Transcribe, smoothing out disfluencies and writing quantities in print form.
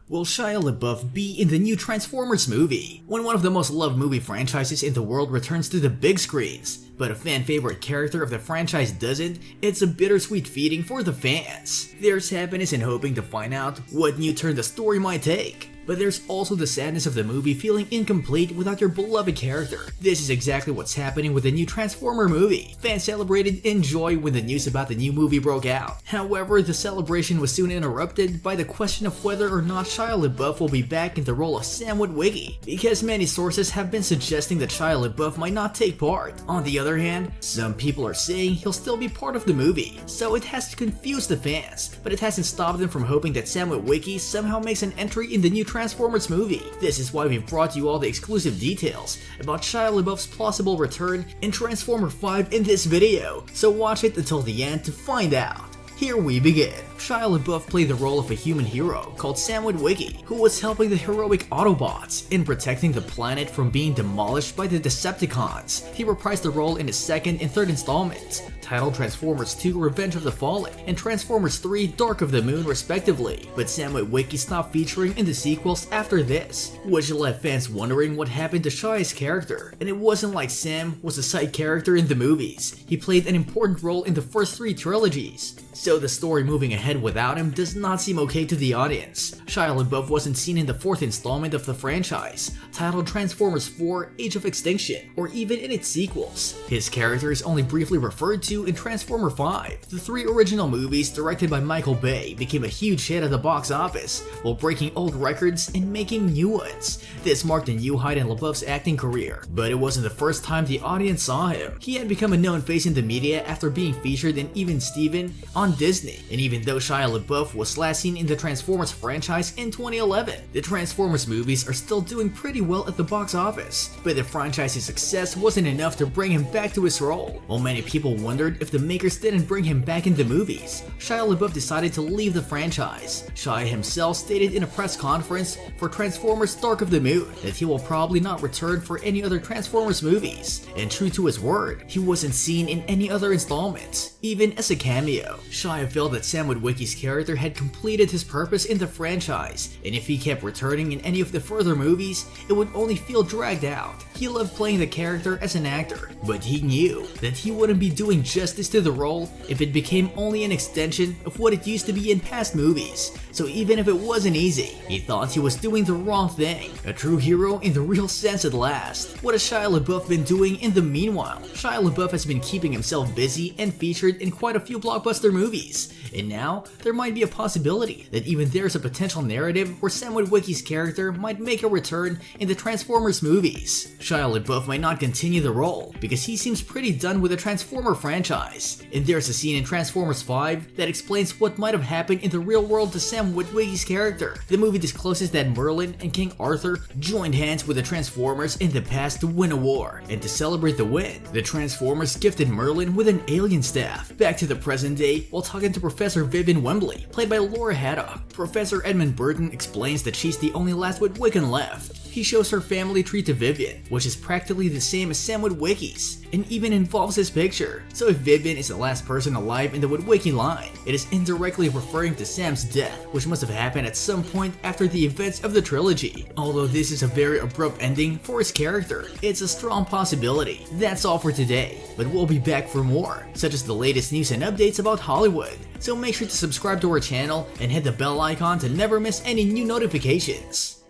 Will Shia LaBeouf be in the new Transformers movie? When one of the most loved movie franchises in the world returns to the big screens, but a fan favorite character of the franchise doesn't, it's a bittersweet feeling for the fans. There's happiness in hoping to find out what new turn the story might take. But there's also the sadness of the movie feeling incomplete without your beloved character. This is exactly what's happening with the new Transformer movie. Fans celebrated in joy when the news about the new movie broke out. However, the celebration was soon interrupted by the question of whether or not Shia LaBeouf will be back in the role of Sam Witwicky, because many sources have been suggesting that Shia LaBeouf might not take part. On the other hand, some people are saying he'll still be part of the movie, so it has confused the fans, but it hasn't stopped them from hoping that Sam Witwicky somehow makes an entry in the new Transformers movie. This is why we've brought you all the exclusive details about Shia LaBeouf's possible return in Transformer 5 in this video, so watch it until the end to find out. Here we begin. Shia LaBeouf played the role of a human hero called Sam Witwicky, who was helping the heroic Autobots in protecting the planet from being demolished by the Decepticons. He reprised the role in his second and third installments, titled Transformers 2 Revenge of the Fallen and Transformers 3 Dark of the Moon respectively, but Sam Witwicky stopped featuring in the sequels after this, which left fans wondering what happened to Shia's character. And it wasn't like Sam was a side character in the movies. He played an important role in the first 3 trilogies, so the story moving ahead without him does not seem okay to the audience. Shia LaBeouf wasn't seen in the 4th installment of the franchise, titled Transformers 4 Age of Extinction, or even in its sequels. His character is only briefly referred to in Transformer 5. The 3 original movies, directed by Michael Bay, became a huge hit at the box office, while breaking old records and making new ones. This marked a new height in LaBeouf's acting career, but it wasn't the first time the audience saw him. He had become a known face in the media after being featured in Even Steven on Disney, and even though Shia LaBeouf was last seen in the Transformers franchise in 2011, the Transformers movies are still doing pretty well at the box office, but the franchise's success wasn't enough to bring him back to his role. While many people wondered if the makers didn't bring him back in the movies, Shia LaBeouf decided to leave the franchise. Shia himself stated in a press conference for Transformers Dark of the Moon that he will probably not return for any other Transformers movies, and true to his word, he wasn't seen in any other installments, even as a cameo. Shia felt that Sam Witwicky's character had completed his purpose in the franchise, and if he kept returning in any of the further movies, it would only feel dragged out. He loved playing the character as an actor, but he knew that he wouldn't be doing justice to the role if it became only an extension of what it used to be in past movies. So even if it wasn't easy, he thought he was doing the wrong thing, a true hero in the real sense at last. What has Shia LaBeouf been doing in the meanwhile? Shia LaBeouf has been keeping himself busy and featured in quite a few blockbuster movies, and now there might be a possibility that even there's a potential narrative where Sam Witwicky's character might make a return in the Transformers movies. Shia LaBeouf might not continue the role because he seems pretty done with the Transformer franchise, and there's a scene in Transformers 5 that explains what might have happened in the real world to Sam Witwicky's character. The movie discloses that Merlin and King Arthur joined hands with the Transformers in the past to win a war, and to celebrate the win, the Transformers gifted Merlin with an alien staff. Back to the present day, while talking to Professor Vivian Wembley, played by Laura Haddock, Professor Edmund Burton explains that she's the only last Witwiccan left. He shows her family tree to Vivian, which is practically the same as Sam Witwicky's, and even involves his picture. So if Vivian is the last person alive in the Witwicky line, it is indirectly referring to Sam's death, which must have happened at some point after the events of the trilogy. Although this is a very abrupt ending for his character, it's a strong possibility. That's all for today, but we'll be back for more, such as the latest news and updates about Hollywood. So make sure to subscribe to our channel and hit the bell icon to never miss any new notifications.